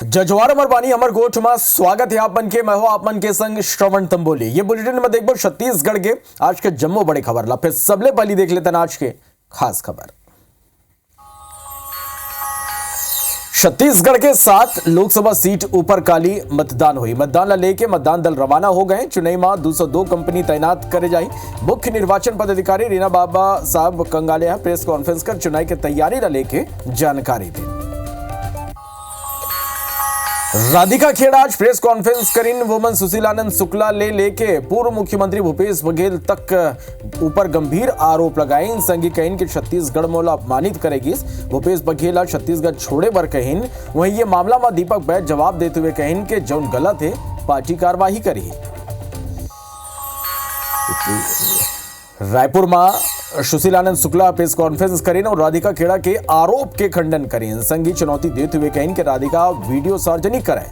जजवार अमर बानी अमर गोठ में स्वागत है आपन के। मैं हूं आपन के संग श्रवण तंबोली। ये बुलेटिन में देखो छत्तीसगढ़ के आज के जम्मो बड़े खबर ला। फिर सबले पहली देख लेते हैं आज के खास खबर। छत्तीसगढ़ के 7 लोकसभा सीट ऊपर काली मतदान हुई। मतदान ला लेके मतदान दल रवाना हो गए। चुनाई में 202 कंपनी तैनात करे जाई। मुख्य निर्वाचन पदाधिकारी रीना बाबा साहब कंगाले प्रेस कॉन्फ्रेंस कर चुनाई की तैयारी ला लेके जानकारी दी। राधिका खेड़ा आज प्रेस कॉन्फ्रेंस करीन वुमन सुशीलानंद शुक्ला ले लेके पूर्व मुख्यमंत्री भूपेश बघेल तक ऊपर गंभीर आरोप लगाए। संगी कहीन कि छत्तीसगढ़ मोला अपमानित करेगी। भूपेश बघेल छत्तीसगढ़ छोड़े बर कहीन। वहीं ये मामला में दीपक बैज जवाब देते हुए कहीन कि जौन गलत है पार्टी कार्रवाई करी। रायपुर में सुशीलानंद शुक्ला प्रेस कॉन्फ्रेंस करें और राधिका खेड़ा के आरोप के खंडन करें। संगी चुनौती देते हुए कहें कि राधिका वीडियो सार्वजनिक करें।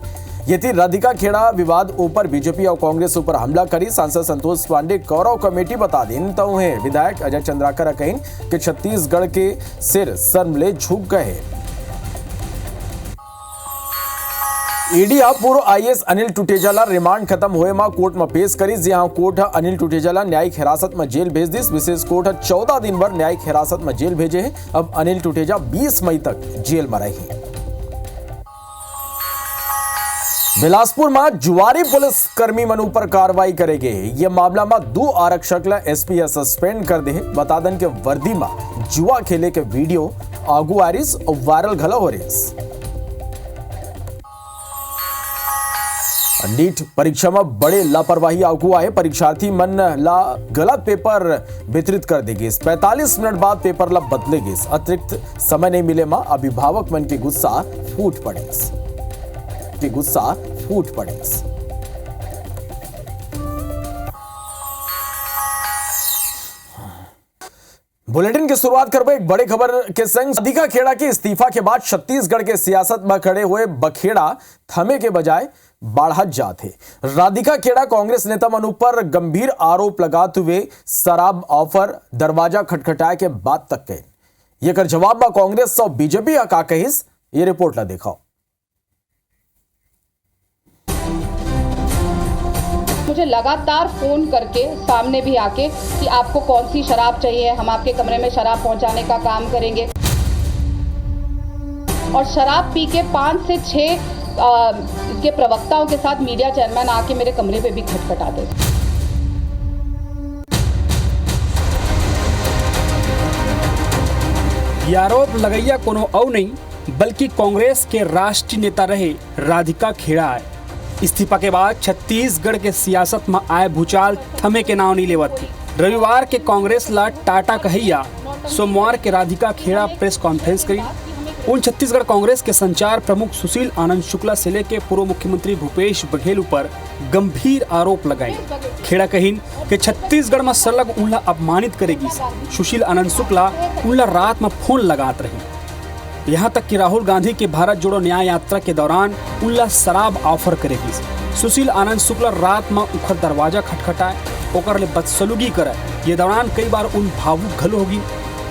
यदि राधिका खेड़ा विवाद ऊपर बीजेपी और कांग्रेस ऊपर हमला करी। सांसद संतोष पांडे गौरव कमेटी बता दें तो उन्हें विधायक अजय चंद्राकर कहें कि छत्तीसगढ़ के सिर शर्मले झुक गए। ईडी पूर्व आईएएस अनिल टुटेजा रिमांड खत्म हुए में कोर्ट में पेश करी। जहां कोर्ट अनिल टुटेजा न्यायिक हिरासत में जेल भेज दी। विशेष कोर्ट 14 दिन भर न्यायिक हिरासत में जेल भेजे हैं। अब अनिल टुटेजा 20 मई तक जेल में रही। बिलासपुर में जुआरी पुलिस कर्मी मनु पर कार्रवाई करेंगे। यह मामला में 2 आरक्षक एसपी सस्पेंड कर दे। बता दें कि वर्दी में जुआ खेले के वीडियो आगू आरिस और वायरल घला हो रही। नीट परीक्षा में बड़े लापरवाही आगू आए। परीक्षार्थी मन ला गलत पेपर वितरित कर देगी। 45 मिनट बाद पेपर ला बदलेगी। अतिरिक्त समय नहीं मिले में अभिभावक मन के गुस्सा फूट पड़े। बुलेटिन की शुरुआत करबे एक बड़े खबर के संग। राधिका खेड़ा के इस्तीफा के बाद छत्तीसगढ़ के सियासत में खड़े हुए बखेड़ा थमे के बजाय बढ़त जाते। राधिका खेड़ा कांग्रेस नेता मनु पर गंभीर आरोप लगाते हुए शराब ऑफर दरवाजा खटखटाए के बाद तक कहे। ये कर जवाब में कांग्रेस और बीजेपी का कहिस। ये रिपोर्ट ला दिखाओ। मुझे लगातार फोन करके सामने भी आके कि आपको कौन सी शराब चाहिए, हम आपके कमरे में शराब पहुंचाने का काम करेंगे। और शराब पी के 5 से 6 इसके प्रवक्ताओं के साथ मीडिया चेयरमैन आके मेरे कमरे पे भी खटखटाते। ये आरोप लगैया कोनो और नहीं बल्कि कांग्रेस के राष्ट्रीय नेता रहे राधिका खेड़ा है। इस्तीफा के बाद छत्तीसगढ़ के सियासत में आए भूचाल थमे के नाव नहीं लेवत थी। रविवार के कांग्रेस ला टाटा कहैया सोमवार के राधिका खेड़ा प्रेस कॉन्फ्रेंस करी। उन छत्तीसगढ़ कांग्रेस के संचार प्रमुख सुशील आनंद शुक्ला से लेकर पूर्व मुख्यमंत्री भूपेश बघेल पर गंभीर आरोप लगाए। खेड़ा कहीन कि छत्तीसगढ़ में सरलग उनला अपमानित करेगी। सुशील आनंद शुक्ला उनला रात में फोन लगात रही। यहाँ तक कि राहुल गांधी के भारत जोड़ो न्याय यात्रा के दौरान उनला शराब ऑफर करेगी। सुशील आनंद शुक्ला रात में उखर दरवाजा खटखटाए ओकर ले बदसलूकी करे। ये दौरान कई बार उन भावुक घलो होगी।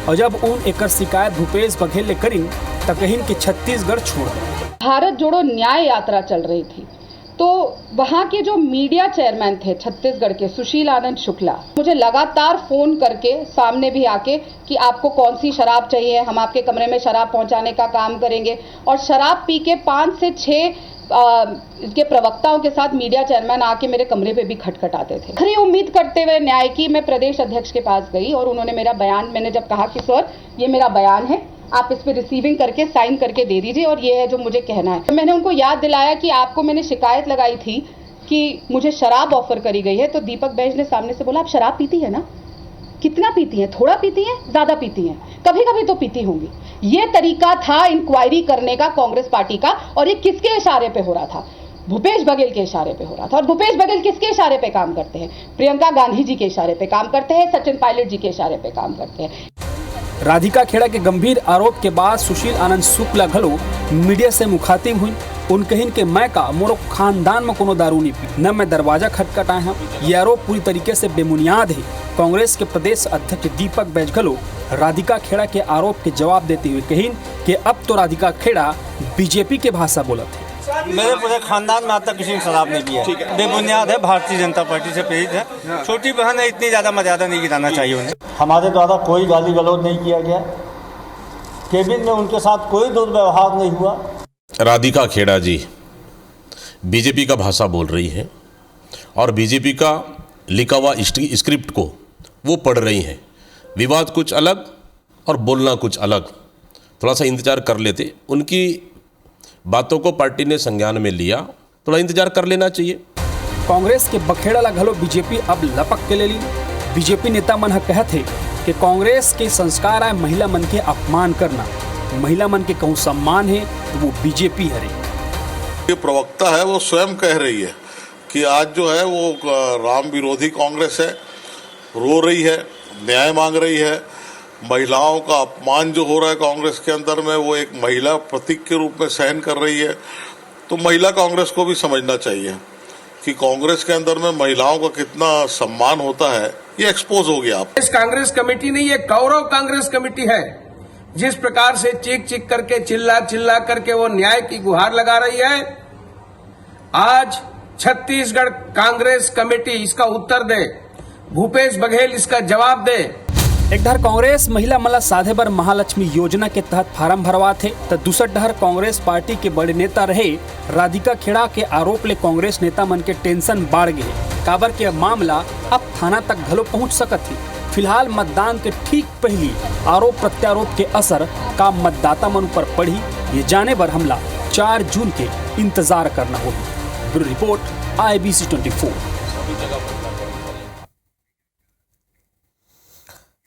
और जब उन एकर शिकायत भूपेश बघेल ले करीन तब कहीं कि छत्तीसगढ़ छोड़ दे। भारत जोड़ो न्याय यात्रा चल रही थी तो वहाँ के जो मीडिया चेयरमैन थे छत्तीसगढ़ के सुशील आनंद शुक्ला मुझे लगातार फोन करके सामने भी आके कि आपको कौन सी शराब चाहिए, हम आपके कमरे में शराब पहुंचाने का काम करेंगे। और शराब पी के 5 से 6 इसके प्रवक्ताओं के साथ मीडिया चेयरमैन आके मेरे कमरे पे भी खटखटाते थे। खरी उम्मीद करते हुए न्याय की मैं प्रदेश अध्यक्ष के पास गई और उन्होंने मेरा बयान, मैंने जब कहा कि सर ये मेरा बयान है, आप इस पे रिसीविंग करके साइन करके दे दीजिए और ये है जो मुझे कहना है। तो मैंने उनको याद दिलाया कि आपको मैंने शिकायत लगाई थी कि मुझे शराब ऑफर करी गई है। तो दीपक बैज ने सामने से बोला आप शराब पीती है ना, कितना पीती हैं, थोड़ा पीती हैं, ज्यादा पीती हैं, कभी कभी तो पीती होंगी। ये तरीका था इंक्वायरी करने का कांग्रेस पार्टी का। और ये किसके इशारे पे हो रहा था? भूपेश बघेल के इशारे पे हो रहा था। और भूपेश बघेल किसके इशारे पे काम करते हैं? प्रियंका गांधी जी के इशारे पे काम करते हैं, सचिन पायलट जी के इशारे पे काम करते हैं। राधिका खेड़ा के गंभीर आरोप के बाद सुशील आनंद शुक्ला घलो मीडिया से मुखातिब हुई। उन कहिन के मैं का मोरो खानदान में कोनो दारू नहीं पी, न मैं दरवाजा खटखटाए हैं। ये आरोप पूरी तरीके से बेबुनियाद है। कांग्रेस के प्रदेश अध्यक्ष दीपक बैज घलो राधिका खेड़ा के आरोप के जवाब देते हुए कहिन कि अब तो राधिका खेड़ा बीजेपी के भाषा बोलत है। मेरे पूरे खानदान में आज तक किसी ने शराब नहीं पिया है। बेबुनियाद है, भारतीय जनता पार्टी से प्रेरित है। छोटी बहन है, इतनी ज़्यादा मर्यादा नहीं गिराना चाहिए उन्हें। हमारे द्वारा कोई गाली गलौज नहीं किया गया, केबिन में उनके साथ कोई दुर्व्यवहार नहीं हुआ। राधिका खेड़ा जी बीजेपी का भाषा बोल रही हैं और बीजेपी का लिखा हुआ स्क्रिप्ट को वो पढ़ रही हैं। विवाद कुछ अलग और बोलना कुछ अलग। थोड़ा सा इंतज़ार कर लेते, उनकी बातों को पार्टी ने संज्ञान में लिया, थोड़ा इंतजार कर लेना चाहिए। कांग्रेस के बखेड़ा ला घलो बीजेपी अब लपक के ले ली। बीजेपी नेता मन कहते कि कांग्रेस के संस्कार है महिला मन के अपमान करना, महिला मन के कहूँ सम्मान है तो वो बीजेपी हरे। ये प्रवक्ता है वो स्वयं कह रही है कि आज जो है वो राम विरोधी कांग्रेस है, रो रही है, न्याय मांग रही है। महिलाओं का अपमान जो हो रहा है कांग्रेस के अंदर में वो एक महिला प्रतीक के रूप में सहन कर रही है। तो महिला कांग्रेस को भी समझना चाहिए कि कांग्रेस के अंदर में महिलाओं का कितना सम्मान होता है, ये एक्सपोज हो गया। इस कांग्रेस कमेटी नहीं, ये कौरव कांग्रेस कमेटी है। जिस प्रकार से चीख चीख करके चिल्ला करके वो न्याय की गुहार लगा रही है, आज छत्तीसगढ़ कांग्रेस कमेटी इसका उत्तर दे, भूपेश बघेल इसका जवाब दे। एक डहर कांग्रेस महिला मला साधे बर महालक्ष्मी योजना के तहत फार्म भरवा थे तो दूसर डहर कांग्रेस पार्टी के बड़े नेता रहे राधिका खेड़ा के आरोप ले कांग्रेस नेता मन के टेंशन बढ़ गए। काबर के मामला अब थाना तक घलो पहुंच सकत है। फिलहाल मतदान के ठीक पहली आरोप प्रत्यारोप के असर का मतदाता मन पर पड़ी, ये जाने बर हमला 4 जून के इंतजार करना होगा। Bureau report IBC 24।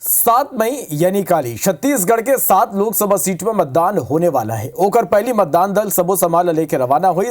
7 मई यानी काली छत्तीसगढ़ के 7 लोकसभा सीट में मतदान होने वाला है। ओकर पहली मतदान दल सबो समाल लेके रवाना हुई।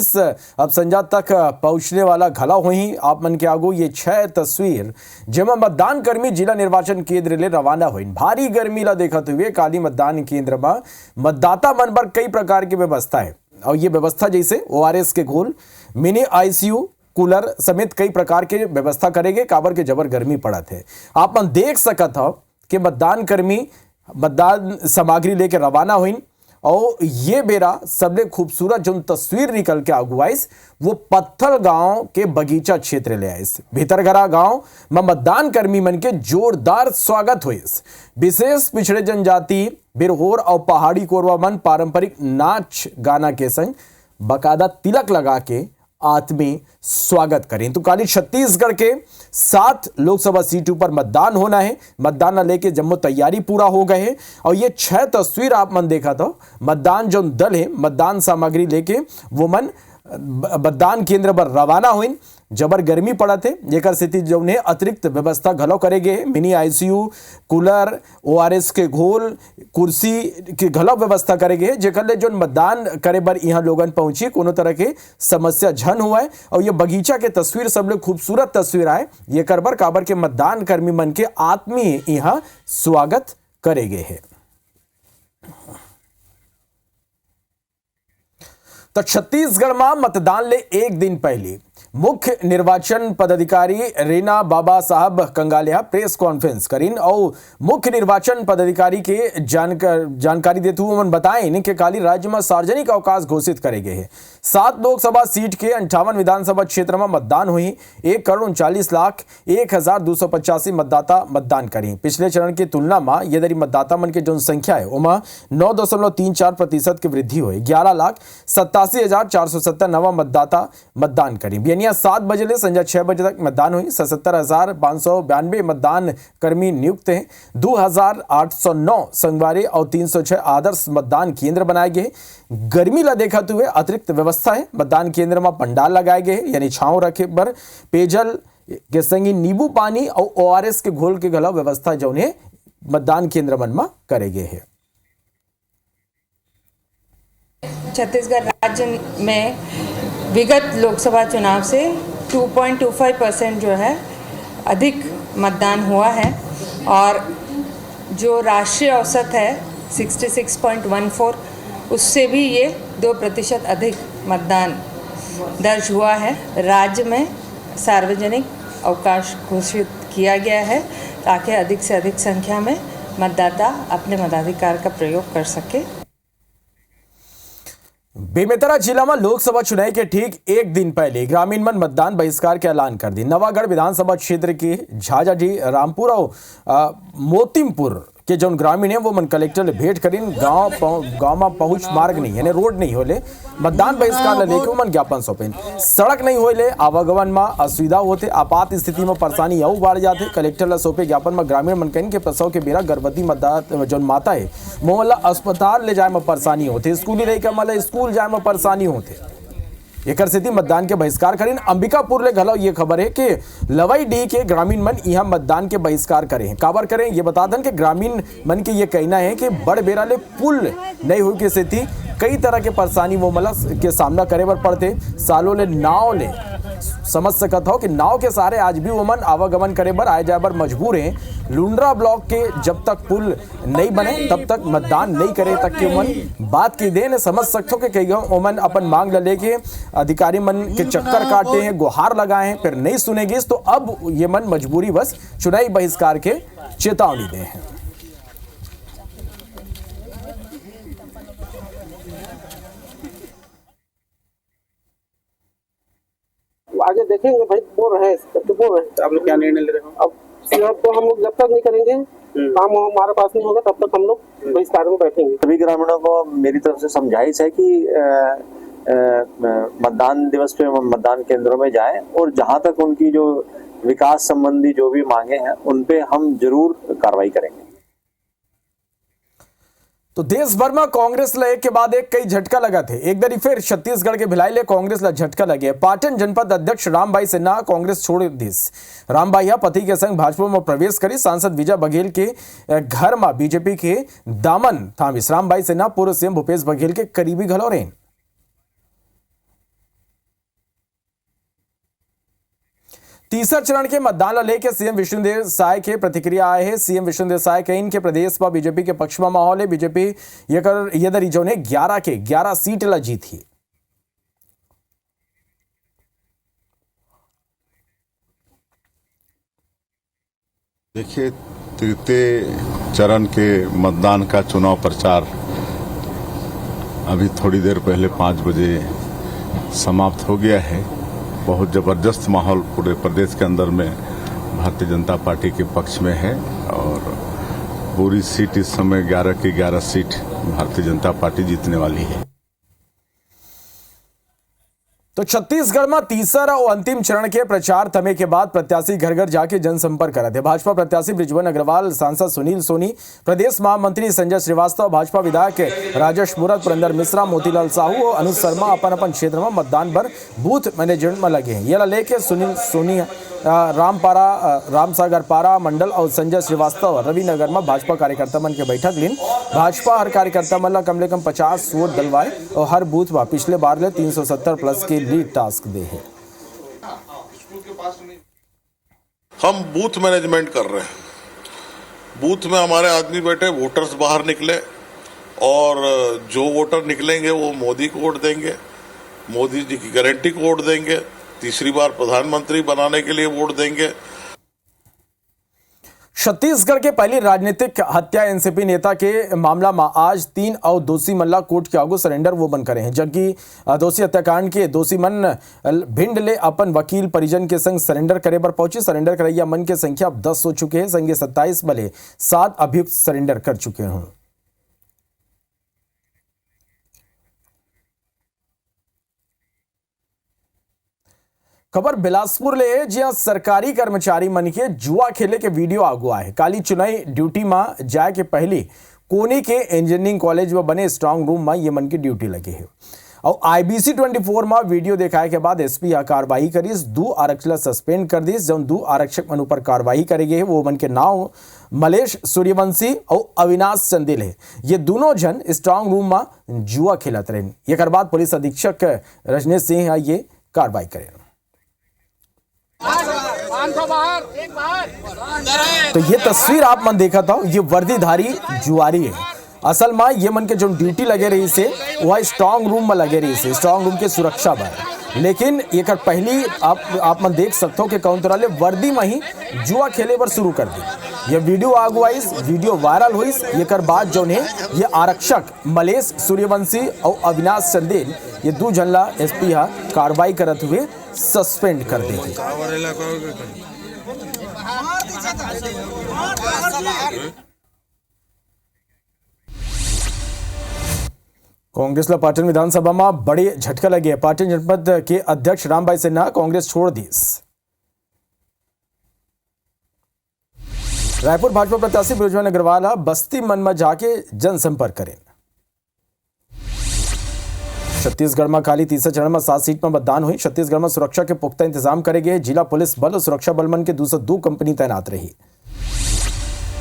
अब संजा तक पहुंचने वाला घला हुई। आप मन के आगो ये 6 तस्वीर जेमा मतदान कर्मी जिला निर्वाचन केंद्र ले रवाना हुई। भारी गर्मी ला देखते हुए काली मतदान केंद्र में मतदाता मन पर कई प्रकार की व्यवस्था है और ये व्यवस्था जैसे ORS के घोल, मिनी ICU, कूलर समेत कई प्रकार के व्यवस्था करेंगे। काबर के जबर गर्मी पड़त है। आप मन देख सकत हो कि मतदान कर्मी मतदान सामग्री लेके रवाना हुई और ये बेरा सबले खूबसूरत जो तस्वीर निकल के अगुवाइस वो पत्थल गांव के बगीचा क्षेत्र ले आइस। भीतरघरा गांव में मतदान कर्मी मन के जोरदार स्वागत हुइस। विशेष पिछड़े जनजाति बिरहोर और पहाड़ी कोरवा मन पारंपरिक नाच गाना के संग बकायदा तिलक लगा के आत्मीय स्वागत करें। तो काली छत्तीसगढ़ के 7 लोकसभा सीटों पर मतदान होना है। मतदान लेके जम्मू तैयारी पूरा हो गए हैं और ये 6 तस्वीर आप मन देखा था। मतदान जो दल है मतदान सामग्री लेके वो मन मतदान केंद्र पर रवाना हुई। जबर गर्मी पड़ा थे जेकर स्थिति जो ने अतिरिक्त व्यवस्था घलो करेगे। मिनी ICU, कूलर, ORS के घोल, कुर्सी की घलो व्यवस्था करेगे जेकर ले जो मतदान करे बर यहाँ लोगन पहुंची कोनो तरह के समस्या झन हुआ है। और ये बगीचा के तस्वीर सब लोग खूबसूरत तस्वीर आए ये करबर काबर के मतदान कर्मी मन के आत्मीय यहाँ स्वागत करेगे है। तो छत्तीसगढ़ में मतदान ले एक दिन पहले मुख्य निर्वाचन पदाधिकारी रीना बाबा साहब कंगालिया प्रेस कॉन्फ्रेंस करीन और मुख्य निर्वाचन पदाधिकारी के जानकारी देते हुए उन्होंने बताएं कि काली राज्य में सार्वजनिक अवकाश घोषित करे गए हैं। 7 लोकसभा सीट के 58 विधानसभा क्षेत्र में मतदान हुई। 1,39,01,285 मतदाता मतदान करी। पिछले चरण की तुलना में यदि मतदाता मन के जो संख्या है वह 9.34% की वृद्धि हुई। 11,87,470 नवा मतदाता मतदान करी। 7 बजे ले संध्या 6 बजे तक मतदान हुई। 77,592 मतदान कर्मी नियुक्त हैं। 2,809 संगवारी और 306 आदर्श मतदान केंद्र बनाए गए। गर्मी ला देखते हुए अतिरिक्त व्यवस्था है। मतदान केंद्र में पंडाल लगाए गए यानी छांव रखे पर पेयजल के संगी नींबू पानी और ORS के घोल के गला व्यवस्था जो ने मतदान केंद्र मन में करे गए हैं। छत्तीसगढ़ राज्य में विगत लोकसभा चुनाव से 2.25% जो है अधिक मतदान हुआ है और जो राष्ट्रीय औसत है 66.14 उससे भी ये 2% अधिक मतदान दर्ज हुआ है। राज्य में सार्वजनिक अवकाश घोषित किया गया है ताकि अधिक से अधिक संख्या में मतदाता अपने मताधिकार का प्रयोग कर सके। बेमेतरा जिला में लोकसभा चुनाव के ठीक एक दिन पहले ग्रामीण मन मतदान बहिष्कार के ऐलान कर दी। नवागढ़ विधानसभा क्षेत्र के झाजाजी, रामपुर और मोतिमपुर के जो ग्रामीण है वो मन कलेक्टर ले भेंट करीन गांव में पहुंच मार्ग नहीं यानी रोड नहीं होले मतदान बहिष्कार लेके मन ज्ञापन सौंपेन। सड़क नहीं होले आवागमन में असुविधा होते, आपात स्थिति में परेशानी और बढ़ जाते। कलेक्टर ला सौंपे ज्ञापन में ग्रामीण मन कहिन के प्रसव के बेरा गर्भवती मतदाता जो माता है मोहल्ला अस्पताल ले जाए में परेशानी होते, स्कूली लइका मन स्कूल जाए में परेशानी होते। एकर स्थिति मतदान के बहिष्कार करें। अंबिकापुर ले घलो ये खबर है कि लवई डी के ग्रामीण मन यहाँ मतदान के बहिष्कार करें। काबर करें ये बता दें कि ग्रामीण मन के ये कहना है कि बड़ बेरा ले पुल नहीं हुई के स्थिति कई तरह के परेशानी वो मला के सामना करे बर पड़ते। सालों ले नाव ले समझ सकत हो कि नाव के सहारे आज भी वमन आवागमन करे बर आए जाए बर मजबूर हैं। लुंड्रा ब्लॉक के जब तक पुल नहीं बने तब तक मतदान नहीं करे तक के मन बात की दे ने समझ सकते हो कि कई ओमन अपन मांग लेके अधिकारी मन के चक्कर काटे हैं, गुहार लगाए हैं, फिर नहीं सुनेगी तो अब ये मन मजबूरी बस चुनावी बहिष्कार के चेतावनी दे हैं। आगे देखेंगे भाई, बोल रहे हैं आप लोग क्या निर्णय ले रहे हो? अब तो हम लोग जब तक नहीं करेंगे काम हमारे पास नहीं होगा तब तक हम लोग बहिष्कार में बैठेंगे। सभी ग्रामीणों को मेरी तरफ से समझाइश है कि मतदान दिवस पे मतदान केंद्रों में जाएं और जहां तक उनकी जो विकास संबंधी जो भी मांगे हैं उन पे हम जरूर कार्रवाई करेंगे। तो देश भर में कांग्रेस ला एक के बाद एक कई झटका लगा थे। एक बारी फिर छत्तीसगढ़ के भिलाई ले कांग्रेस ला झटका लगे। पाटन जनपद अध्यक्ष रामबाई सिन्हा कांग्रेस छोड़ दिस। रामबाई पति के संग भाजपा में प्रवेश करी। सांसद विजय बघेल के घर में बीजेपी के दामन थामिस। रामबाई सिन्हा पूर्व सीएम भूपेश बघेल के करीबी घलो रहे। तीसरा चरण के मतदान लेके सीएम विष्णुदेव साय के प्रतिक्रिया आए हैं। सीएम विष्णुदेव साय के इनके प्रदेश में बीजेपी के पक्ष में माहौल है। बीजेपी ये दरीजों ने 11 के 11 सीट ला जीती। देखिए, तृतीय चरण के मतदान का चुनाव प्रचार अभी थोड़ी देर पहले 5 बजे समाप्त हो गया है। बहुत जबरदस्त माहौल पूरे प्रदेश के अंदर में भारतीय जनता पार्टी के पक्ष में है और पूरी सीट इस समय 11 की 11 सीट भारतीय जनता पार्टी जीतने वाली है। तो छत्तीसगढ़ में तीसरा और अंतिम चरण के प्रचार थमे के बाद प्रत्याशी घर घर जाके जनसंपर्क कर रहे थे। भाजपा प्रत्याशी बृजमोहन अग्रवाल, सांसद सुनील सोनी, प्रदेश महामंत्री संजय श्रीवास्तव, भाजपा विधायक राजेश मूरत, पुरंदर मिश्रा, मोतीलाल साहू और अनुज शर्मा अपन क्षेत्र में मतदान पर बूथ मैनेजमेंट में लगे हैं। ये लेके सुनील सोनी रामसागर पारा मंडल और संजय श्रीवास्तव रविनगर में भाजपा कार्यकर्ता मन के बैठक लीन। भाजपा हर कार्यकर्ता मन कम से कम 50 वोट डलवाए और हर बूथ में पिछले बार ले 370 प्लस के लीड टास्क दे है। हम बूथ मैनेजमेंट कर रहे हैं। बूथ में हमारे आदमी बैठे, वोटर्स बाहर निकले और जो वोटर निकलेंगे वो मोदी को वोट देंगे, मोदी जी की गारंटी को वोट देंगे, तीसरी बार प्रधानमंत्री बनाने के लिए वोट देंगे। छत्तीसगढ़ के पहली राजनीतिक हत्या एनसीपी नेता के मामला में आज 3 और दोषी मल्ला कोर्ट के आगू सरेंडर वो बन करे हैं। जबकि दोषी हत्याकांड के दोषी मन भिंड ले अपन वकील परिजन के संग सरेंडर करे पर पहुंचे। सरेंडर करैया मन की संख्या अब 10 हो चुके हैं। संगे 27 बले 7 अभियुक्त सरेंडर कर चुके हैं। खबर बिलासपुर ले जहां सरकारी कर्मचारी मन के जुआ खेले के वीडियो आगू आए। काली चुनाई ड्यूटी में जाए के पहले कोनी के इंजीनियरिंग कॉलेज में बने स्ट्रांग रूम में ये मन की ड्यूटी लगे है और IBC 24 में वीडियो दिखाए के बाद एसपी कार्रवाई करी। 2 आरक्षक सस्पेंड कर दी। जब 2 आरक्षक मन ऊपर कार्रवाई करेगी है वो मन के नाम मलेश सूर्यवंशी और अविनाश चंदेल है। ये दोनों जन स्ट्रांग रूम में जुआ खेलत रहे। एक बाद पुलिस अधीक्षक रजनीश सिंह ये कार्रवाई करे। तो ये तस्वीर आप मन देखा था, ये वर्दीधारी जुआरी है। असल में ये मन के जो ड्यूटी लगे रही से वह स्ट्रांग रूम में लगे रही से। स्ट्रांग रूम के सुरक्षा पर लेकिन एक पहली आप मन देख सकते हो कि कौन तरह ले वर्दी में ही जुआ खेले बर शुरू कर दी। ये वीडियो आगुआईस, वीडियो वायरल हुईस। एक बाद जो ने ये आरक्षक मलेश सूर्यवंशी और अविनाश चंदेल ये दो जनला एसपी हा कार्रवाई करत हुए सस्पेंड कर दी। कांग्रेस ला पाटन विधानसभा में बड़े झटका लगे। पाटन जनपद के अध्यक्ष रामभाई सिन्हा कांग्रेस छोड़ दीस। रायपुर भाजपा प्रत्याशी बृजमोहन अग्रवाल बस्ती मन में जाके जनसंपर्क करें। छत्तीसगढ़ में खाली तीसरे चरण में 7 सीट में मतदान हुई। छत्तीसगढ़ में सुरक्षा के पुख्ता इंतजाम करे गए। जिला पुलिस बल और सुरक्षा बल मन के 202 कंपनी तैनात रही।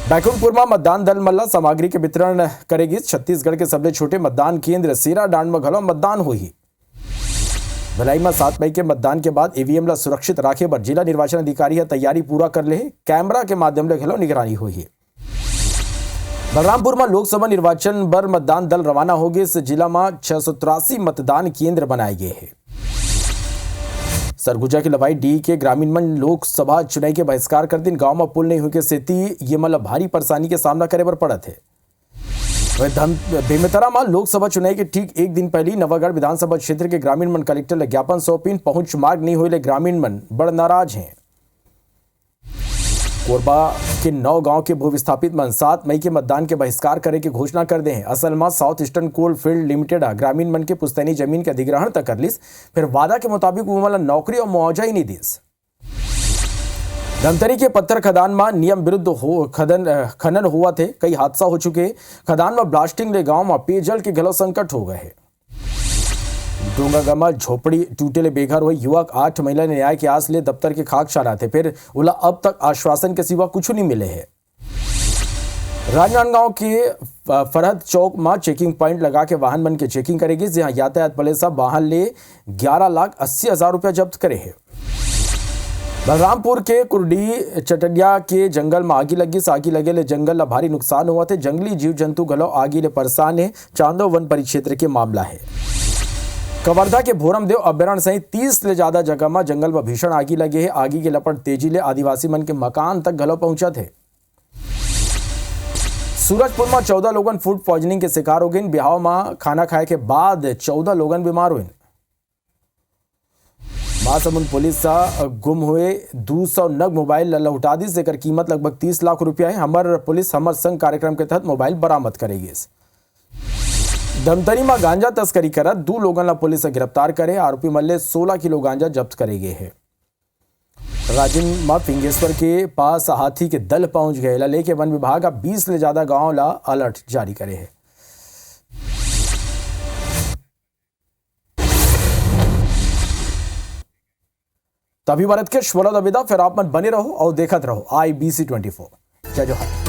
बैकुंठपुर में मतदान दल मल्ला सामग्री के वितरण करेगी। छत्तीसगढ़ के सबसे छोटे मतदान केंद्र सेरा डांड में घलो मतदान हुई। भिलाई में 7 मई के मतदान के बाद ईवीएम ला सुरक्षित राखे पर जिला निर्वाचन अधिकारी तैयारी पूरा कर ले। कैमरा के माध्यम से घलो निगरानी हुई। बलरामपुर में लोकसभा निर्वाचन बर मतदान दल रवाना हो गए। इस जिला में 683 मतदान केंद्र बनाए गए हैं। सरगुजा के लवाई डी के ग्रामीण मन लोकसभा चुनाव के बहिष्कार कर दिन गांव में पुल नहीं हुई के सेती ये मतलब भारी परेशानी के सामना करे पर पड़त है। बेमेतरा में लोकसभा चुनाव के ठीक एक दिन पहले नवागढ़ विधानसभा क्षेत्र के ग्रामीण मन कलेक्टर ले ज्ञापन सौंपिन। पहुंच मार्ग नहीं हुए ग्रामीण मन बड़ नाराज हैं। कोरबा के 9 गांव के भू विस्थापित मन 7 मई के मतदान के बहिष्कार करे की घोषणा कर दे हैं। असल में South Eastern Coal Field Limited ग्रामीण मन के पुश्तैनी जमीन के अधिग्रहण तक कर लिस। फिर वादा के मुताबिक वो मतलब नौकरी और मुआवजा ही नहीं दिस। धमतरी के पत्थर खदान में नियम विरुद्ध खनन हुआ थे। कई हादसा हो चुके। खदान में ब्लास्टिंग ले गांव में पेयजल के घलो संकट हो गए। डोंगागामा झोपड़ी टूटे ले बेघर हुए युवक 8 महिला ने न्याय के आस ले दफ्तर के खाक छाना थे। फिर उला अब तक आश्वासन के सिवा कुछ नहीं मिले हैं। राजनांदगांव के फरहद चौक में चेकिंग पॉइंट लगा के वाहन मन के चेकिंग करेगी। जहां यातायात पुलिस वाहन ले 11,80,000 रुपया जब्त करे है। बलरामपुर के कुर्डी चटडिया के जंगल में आगी लगी। आगी लगे ले जंगल ला भारी नुकसान हुआ थे। जंगली जीव जंतु घलो आगी ले परेशान है। चांदो वन परिक्षेत्र के मामला है। कवर्धा के भोरमदेव अभ्यारण्य सहित 30 ले ज्यादा जगह में जंगल में भीषण आगी लगे है। आगी के लपट तेजी ले आदिवासी मन के मकान तक घलो पहुंचा थे। सूरजपुर में 14 लोगन फूड पॉइजनिंग के शिकार हो गए। बिहाव में खाना खाए के बाद 14 लोगन बीमार हुए। महासमुंद पुलिस गुम हुए 200 नग मोबाइल लौटा दी। जेकर कीमत लगभग 30 लाख रुपया है। हमर पुलिस हमर संग कार्यक्रम के तहत मोबाइल बरामद करेगी। धमतरी में गांजा तस्करी करत 2 लोगन ला पुलिस गिरफ्तार करे। आरोपी मल्ले 16 किलो गांजा जब्त करे गए हैं। राजिम में फिंगेश्वर के पास हाथी के दल पहुंच गए। लेके वन विभाग 20 ले ज्यादा गांव ला अलर्ट जारी करे है। तभी भारत के श्वरा विदा। फिर आप मन बने रहो और देखत रहो IBC 24। जय जोहार।